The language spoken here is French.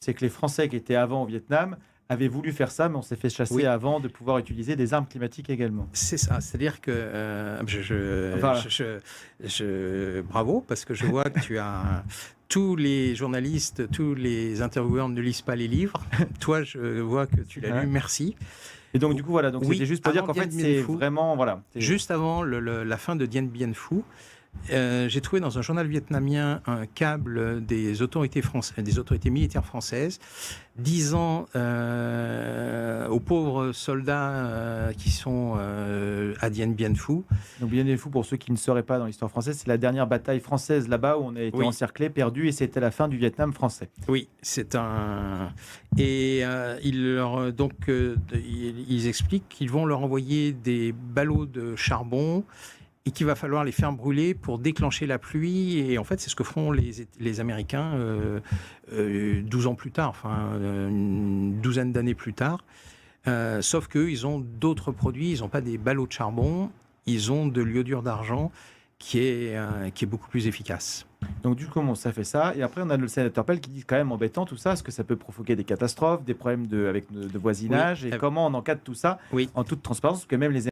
c'est que les Français qui étaient avant au Vietnam avaient voulu faire ça, mais on s'est fait chasser avant de pouvoir utiliser des armes climatiques également. C'est ça, c'est-à-dire que Voilà. bravo, parce que je vois que tu as tous les journalistes, tous les intervieweurs ne lisent pas les livres. Toi, je vois que tu l'as lu, merci. Et donc, du coup, voilà, donc Oui, c'était juste pour dire avant qu'en fait, Dien c'est Bien Phu, vraiment, voilà. juste avant la fin de Dien Bien Phu, j'ai trouvé dans un journal vietnamien un câble des autorités françaises, des autorités militaires françaises, disant aux pauvres soldats qui sont à Dien Bien Phu. Donc, Bien Phu, pour ceux qui ne sauraient pas dans l'histoire française, c'est la dernière bataille française là-bas où on a été encerclé, perdu, et c'était la fin du Vietnam français. Oui, c'est un. Et ils expliquent qu'ils vont leur envoyer des ballots de charbon et qu'il va falloir les faire brûler pour déclencher la pluie. Et en fait, c'est ce que feront les Américains 12 ans plus tard, enfin une douzaine d'années plus tard. Sauf qu'eux, ils ont d'autres produits. Ils n'ont pas des ballots de charbon, ils ont de l'iodure d'argent qui est beaucoup plus efficace. Donc du coup, ça fait ça. Et après, on a le sénateur Pell qui dit quand même embêtant tout ça, parce que ça peut provoquer des catastrophes, des problèmes de voisinage. Et comment on encadre tout ça en toute transparence, parce que même les